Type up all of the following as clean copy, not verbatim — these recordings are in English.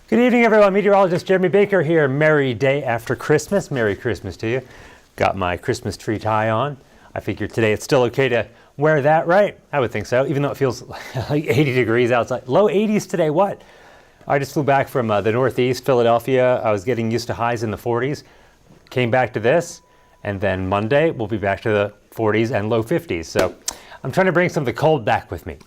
Good evening, everyone. Meteorologist Jeremy Baker here. Merry day after Christmas. Merry Christmas to you. Got my Christmas tree tie on. I figured today it's still okay to wear that, right? I would think so, even though it feels like 80 degrees outside. Low 80s today, what? I just flew back from the Northeast, Philadelphia. I was getting used to highs in the 40s. Came back to this, and then Monday we'll be back to the 40s and low 50s. So I'm trying to bring some of the cold back with me.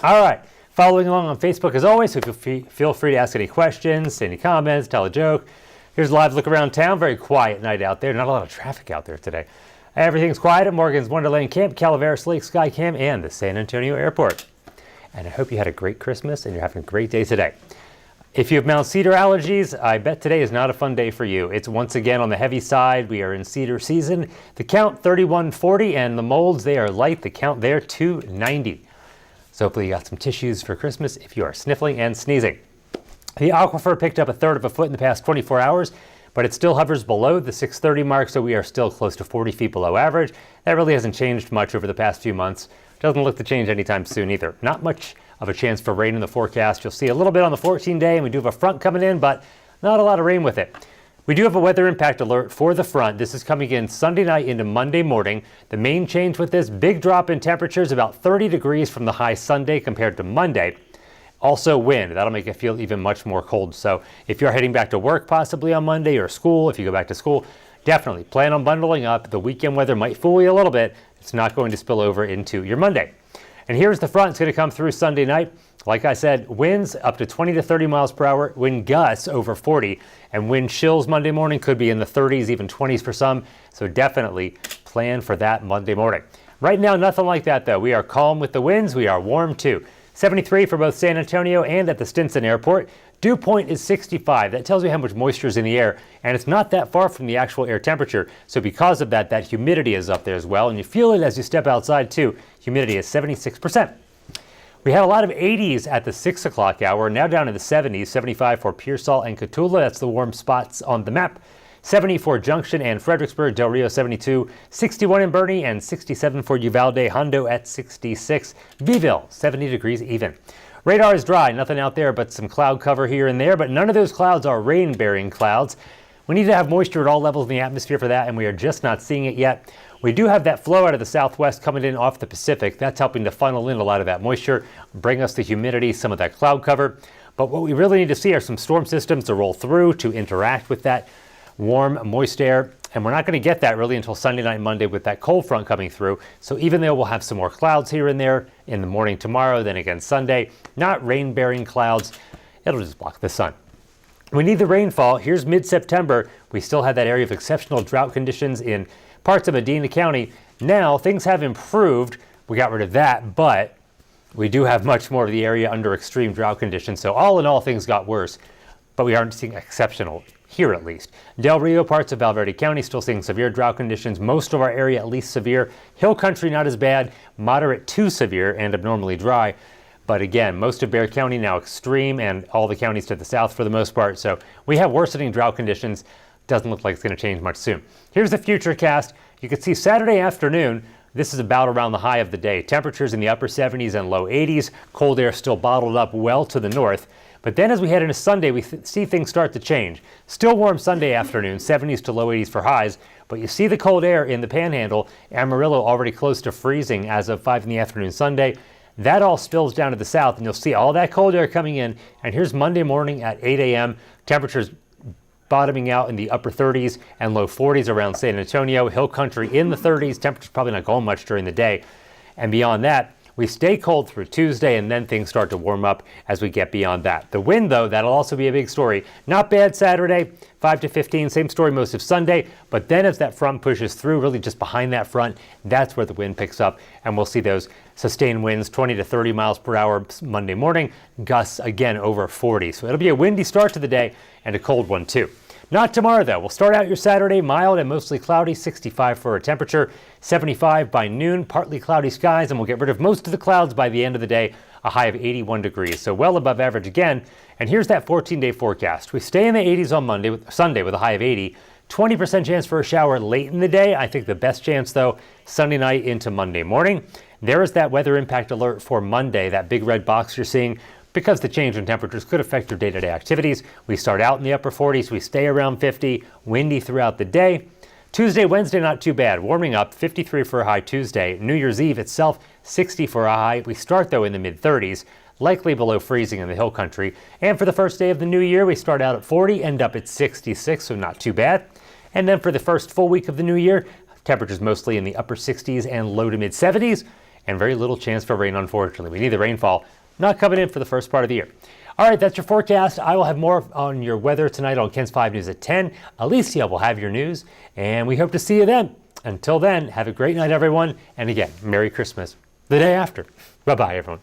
All right. Following along on Facebook as always, so feel free to ask any questions, say any comments, tell a joke. Here's a live look around town. Very quiet night out there. Not a lot of traffic out there today. Everything's quiet at Morgan's Wonderland Camp, Calaveras Lake Sky Camp, and the San Antonio Airport. And I hope you had a great Christmas and you're having a great day today. If you have Mount Cedar allergies, I bet today is not a fun day for you. It's once again on the heavy side. We are in cedar season. The count 3140 and the molds, they are light. The count there 290. So hopefully you got some tissues for Christmas if you are sniffling and sneezing. The aquifer picked up 1/3 of a foot in the past 24 hours, but it still hovers below the 630 mark, so we are still close to 40 feet below average. That really hasn't changed much over the past few months. Doesn't look to change anytime soon either. Not much of a chance for rain in the forecast. You'll see a little bit on the 14-day, and we do have a front coming in, but not a lot of rain with it. We do have a weather impact alert for the front. This is coming in Sunday night into Monday morning. The main change with this, big drop in temperatures, about 30 degrees from the high Sunday compared to Monday. Also wind, that'll make it feel even much more cold. So if you're heading back to work possibly on Monday or school, if you go back to school, definitely plan on bundling up. The weekend weather might fool you a little bit. It's not going to spill over into your Monday. And here's the front. It's going to come through Sunday night. Like I said, winds up to 20 to 30 miles per hour, wind gusts over 40, and wind chills Monday morning could be in the 30s, even 20s for some. So definitely plan for that Monday morning. Right now, nothing like that, though. We are calm with the winds. We are warm, too. 73 for both San Antonio and at the Stinson Airport. Dew point is 65. That tells you how much moisture is in the air, and it's not that far from the actual air temperature. So because of that, that humidity is up there as well, and you feel it as you step outside, too. Humidity is 76%. We had a lot of 80s at the 6 o'clock hour, now down in the 70s, 75 for Pearsall and Cotulla. That's the warm spots on the map. 70 for Junction and Fredericksburg, Del Rio 72, 61 in Bernie, and 67 for Uvalde, Hondo at 66. Veville, 70 degrees even. Radar is dry, nothing out there but some cloud cover here and there, but none of those clouds are rain-bearing clouds. We need to have moisture at all levels in the atmosphere for that, and we are just not seeing it yet. We do have that flow out of the southwest coming in off the Pacific. That's helping to funnel in a lot of that moisture, bring us the humidity, some of that cloud cover. But what we really need to see are some storm systems to roll through to interact with that warm, moist air. And we're not going to get that really until Sunday night, Monday with that cold front coming through. So even though we'll have some more clouds here and there in the morning tomorrow, then again Sunday, not rain-bearing clouds, it'll just block the sun. We need the rainfall. Here's mid-September. We still had that area of exceptional drought conditions in parts of Medina County. Now things have improved. We got rid of that, but we do have much more of the area under extreme drought conditions. So all in all, things got worse, but we aren't seeing exceptional here at least. Del Rio, parts of Valverde County still seeing severe drought conditions. Most of our area at least severe. Hill country not as bad, moderate to severe and abnormally dry. But again, most of Bexar County now extreme, and all the counties to the south for the most part. So we have worsening drought conditions. Doesn't look like it's going to change much soon. Here's the future cast. You can see Saturday afternoon, this is about around the high of the day. Temperatures in the upper 70s and low 80s. Cold air still bottled up well to the north. But then as we head into Sunday, we see things start to change. Still warm Sunday afternoon, 70s to low 80s for highs. But you see the cold air in the Panhandle. Amarillo already close to freezing as of 5 in the afternoon Sunday. That all spills down to the south, and you'll see all that cold air coming in. And here's Monday morning at 8 a.m. Temperatures bottoming out in the upper 30s and low 40s around San Antonio. Hill country in the 30s. Temperatures probably not going much during the day. And beyond that, we stay cold through Tuesday, and then things start to warm up as we get beyond that. The wind, though, that'll also be a big story. Not bad Saturday, 5 to 15, same story most of Sunday. But then as that front pushes through, really just behind that front, that's where the wind picks up, and we'll see those sustained winds, 20 to 30 miles per hour Monday morning, gusts again over 40. So it'll be a windy start to the day and a cold one, too. Not tomorrow, though. We'll start out your Saturday mild and mostly cloudy, 65 for a temperature, 75 by noon, partly cloudy skies, and we'll get rid of most of the clouds by the end of the day, a high of 81 degrees, so well above average again. And here's that 14-day forecast. We stay in the 80s on Sunday with a high of 80, 20% chance for a shower late in the day. I think the best chance, though, Sunday night into Monday morning. There is that weather impact alert for Monday, that big red box you're seeing. Because the change in temperatures could affect your day-to-day activities, we start out in the upper 40s, we stay around 50, windy throughout the day. Tuesday, Wednesday, not too bad. Warming up, 53 for a high Tuesday. New Year's Eve itself, 60 for a high. We start, though, in the mid-30s, likely below freezing in the hill country. And for the first day of the new year, we start out at 40, end up at 66, so not too bad. And then for the first full week of the new year, temperatures mostly in the upper 60s and low to mid-70s, and very little chance for rain, unfortunately. We need the rainfall not coming in for the first part of the year. All right, that's your forecast. I will have more on your weather tonight on KENS 5 News at 10. Alicia will have your news, and we hope to see you then. Until then, have a great night, everyone. And again, Merry Christmas the day after. Bye-bye, everyone.